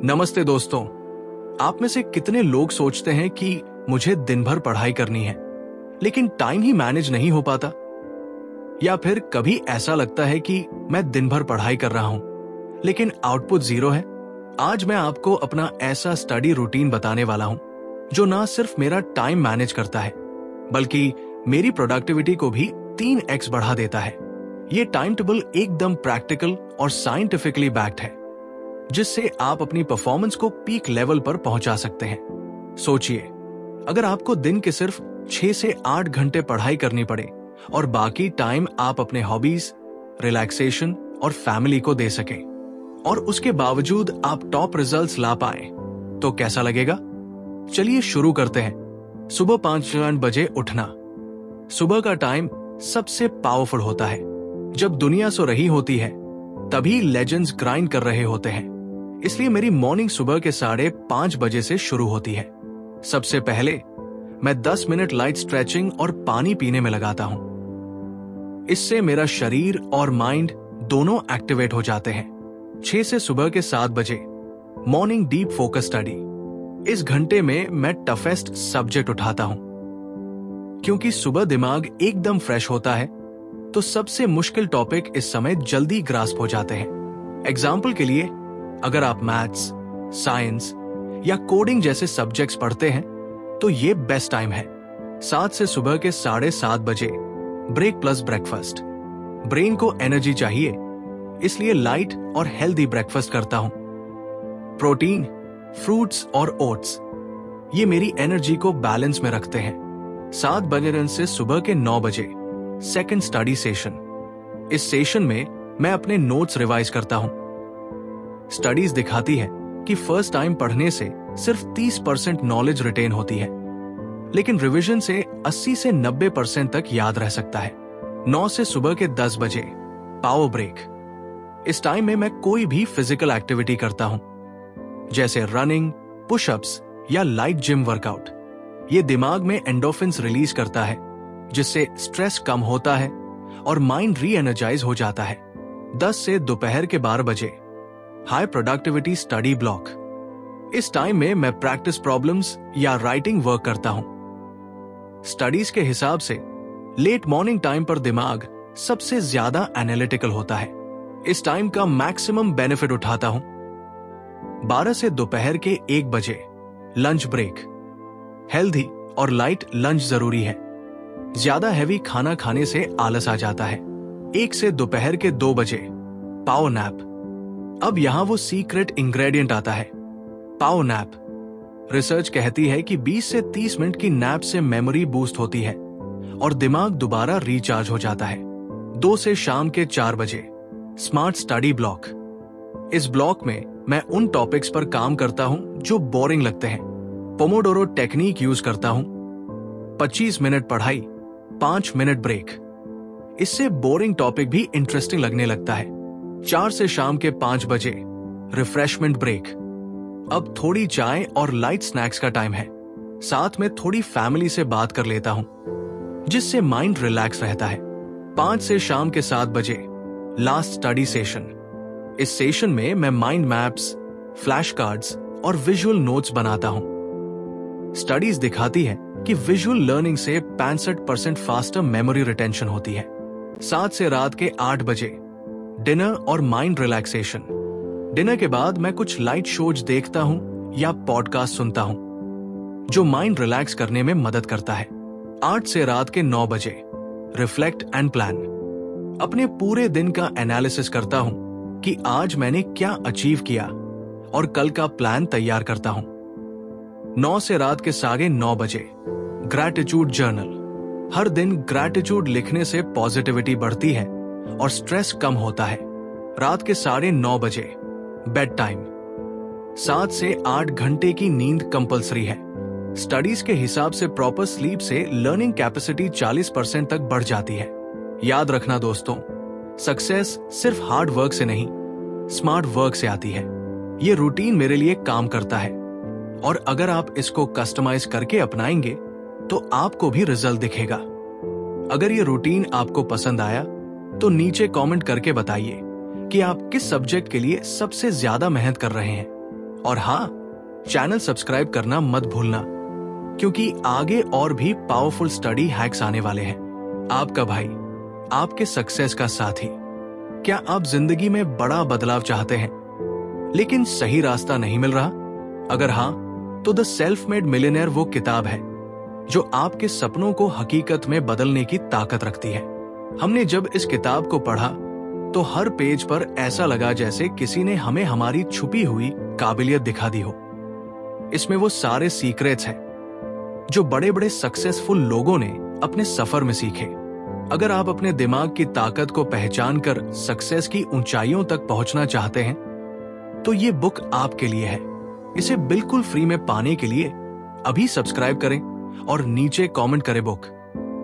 नमस्ते दोस्तों, आप में से कितने लोग सोचते हैं कि मुझे दिन भर पढ़ाई करनी है, लेकिन टाइम ही मैनेज नहीं हो पाता? या फिर कभी ऐसा लगता है कि मैं दिन भर पढ़ाई कर रहा हूं, लेकिन आउटपुट जीरो है? आज मैं आपको अपना ऐसा स्टडी रूटीन बताने वाला हूं, जो ना सिर्फ मेरा टाइम मैनेज करता है, बल्कि मेरी प्रोडक्टिविटी को भी 3x बढ़ा देता है। ये टाइम टेबल एकदम प्रैक्टिकल और साइंटिफिकली बैक्ड है, जिससे आप अपनी परफॉर्मेंस को पीक लेवल पर पहुंचा सकते हैं। सोचिए, अगर आपको दिन के सिर्फ 6 से 8 घंटे पढ़ाई करनी पड़े और बाकी टाइम आप अपने हॉबीज, रिलैक्सेशन और फैमिली को दे सकें, और उसके बावजूद आप टॉप रिजल्ट्स ला पाए, तो कैसा लगेगा? चलिए शुरू करते हैं। सुबह 5 बजे उठना। सुबह का टाइम सबसे पावरफुल होता है। जब दुनिया सो रही होती है, तभी लेजेंड्स ग्राइंड कर रहे होते हैं। इसलिए मेरी मॉर्निंग सुबह के 5:30 बजे से शुरू होती है। सबसे पहले मैं 10 मिनट लाइट स्ट्रेचिंग और पानी पीने में लगाता हूं। इससे मेरा शरीर और माइंड दोनों एक्टिवेट हो जाते हैं। 6 से सुबह के 7 बजे मॉर्निंग डीप फोकस स्टडी। इस घंटे में मैं टफेस्ट सब्जेक्ट उठाता हूं। क्योंकि सुबह दिमाग एकदम फ्रेश होता है, तो सबसे मुश्किल टॉपिक इस समय जल्दी ग्रास्प हो जाते हैं। एग्जाम्पल के लिए, अगर आप मैथ्स, साइंस या कोडिंग जैसे सब्जेक्ट्स पढ़ते हैं, तो ये बेस्ट टाइम है। 7 से सुबह के 7:30 बजे ब्रेक प्लस ब्रेकफास्ट। ब्रेन को एनर्जी चाहिए, इसलिए लाइट और हेल्दी ब्रेकफास्ट करता हूं। प्रोटीन, फ्रूट्स और ओट्स, ये मेरी एनर्जी को बैलेंस में रखते हैं। 7 बजे से सुबह के 9 बजे सेकंड स्टडी सेशन। इस सेशन में मैं अपने नोट्स रिवाइज करता हूं। स्टडीज दिखाती है कि फर्स्ट टाइम पढ़ने से सिर्फ 30% नॉलेज रिटेन होती है, लेकिन रिवीजन से 80 से 90% तक याद रह सकता है। 9 से सुबह के 10 बजे पावर ब्रेक। इस टाइम में मैं कोई भी फिजिकल एक्टिविटी करता हूं, जैसे रनिंग, पुशअप्स या लाइट जिम वर्कआउट। ये दिमाग में एंडोर्फिन्स रिलीज करता है, जिससे स्ट्रेस कम होता है और माइंड री एनर्जाइज हो जाता है। 10 से दोपहर के 12 बजे हाई प्रोडक्टिविटी स्टडी ब्लॉक। इस टाइम में मैं प्रैक्टिस प्रॉब्लम्स या राइटिंग वर्क करता हूं। स्टडीज के हिसाब से लेट मॉर्निंग टाइम पर दिमाग सबसे ज्यादा एनालिटिकल होता है। इस टाइम का मैक्सिमम बेनिफिट उठाता हूं। 12 से दोपहर के 1 बजे लंच ब्रेक। हेल्दी और लाइट लंच जरूरी है। ज्यादा हैवी खाना खाने से आलस आ जाता है। 1 से दोपहर के 2 बजे पावर नैप। अब यहां वो सीक्रेट इंग्रेडिएंट आता है, पावर नैप। रिसर्च कहती है कि 20 से 30 मिनट की नैप से मेमोरी बूस्ट होती है और दिमाग दोबारा रिचार्ज हो जाता है। 2 से शाम के 4 बजे स्मार्ट स्टडी ब्लॉक। इस ब्लॉक में मैं उन टॉपिक्स पर काम करता हूं जो बोरिंग लगते हैं। पोमोडोरो टेक्निक यूज करता हूं। 25 मिनट पढ़ाई, 5 मिनट ब्रेक। इससे बोरिंग टॉपिक भी इंटरेस्टिंग लगने लगता है। 4 से शाम के 5 बजे रिफ्रेशमेंट ब्रेक। अब थोड़ी चाय और लाइट स्नैक्स का टाइम है। साथ में थोड़ी फैमिली से बात कर लेता हूं, जिससे माइंड रिलैक्स रहता है। 5 से शाम के 7 बजे लास्ट स्टडी सेशन। इस सेशन में मैं माइंड मैप्स, फ्लैश कार्ड्स और विजुअल नोट्स बनाता हूं। स्टडीज दिखाती है कि विजुअल लर्निंग से 65% फास्टर मेमोरी रिटेंशन होती है। 7 से रात के 8 बजे डिनर और माइंड रिलैक्सेशन। डिनर के बाद मैं कुछ लाइट शोज देखता हूं या पॉडकास्ट सुनता हूं, जो माइंड रिलैक्स करने में मदद करता है। 8 से रात के 9 बजे रिफ्लेक्ट एंड प्लान। अपने पूरे दिन का एनालिसिस करता हूं कि आज मैंने क्या अचीव किया और कल का प्लान तैयार करता हूं। 9 से रात के 9:30 बजे ग्रैटिट्यूड जर्नल। हर दिन ग्रैटिट्यूड लिखने से पॉजिटिविटी बढ़ती है और स्ट्रेस कम होता है। रात के 9:30 बजे बेड टाइम। 7 से 8 घंटे की नींद कंपलसरी है। स्टडीज के हिसाब से प्रॉपर स्लीप से लर्निंग कैपेसिटी 40% तक बढ़ जाती है। याद रखना दोस्तों, सक्सेस सिर्फ हार्ड वर्क से नहीं, स्मार्ट वर्क से आती है। ये रूटीन मेरे लिए काम करता है, और अगर आप इसको कस्टमाइज करके अपनाएंगे तो आपको भी रिजल्ट दिखेगा। अगर ये रूटीन आपको पसंद आया तो नीचे कमेंट करके बताइए कि आप किस सब्जेक्ट के लिए सबसे ज्यादा मेहनत कर रहे हैं। और हाँ, चैनल सब्सक्राइब करना मत भूलना, क्योंकि आगे और भी पावरफुल स्टडी हैक्स आने वाले हैं। आपका भाई, आपके सक्सेस का साथी। क्या आप जिंदगी में बड़ा बदलाव चाहते हैं, लेकिन सही रास्ता नहीं मिल रहा? अगर हाँ, तो द सेल्फ मेड मिलियनेयर वो किताब है जो आपके सपनों को हकीकत में बदलने की ताकत रखती है। हमने जब इस किताब को पढ़ा तो हर पेज पर ऐसा लगा जैसे किसी ने हमें हमारी छुपी हुई काबिलियत दिखा दी हो। इसमें वो सारे सीक्रेट्स हैं जो बड़े बड़े सक्सेसफुल लोगों ने अपने सफर में सीखे। अगर आप अपने दिमाग की ताकत को पहचान कर सक्सेस की ऊंचाइयों तक पहुंचना चाहते हैं, तो ये बुक आपके लिए है। इसे बिल्कुल फ्री में पाने के लिए अभी सब्सक्राइब करें और नीचे कमेंट करें बुक।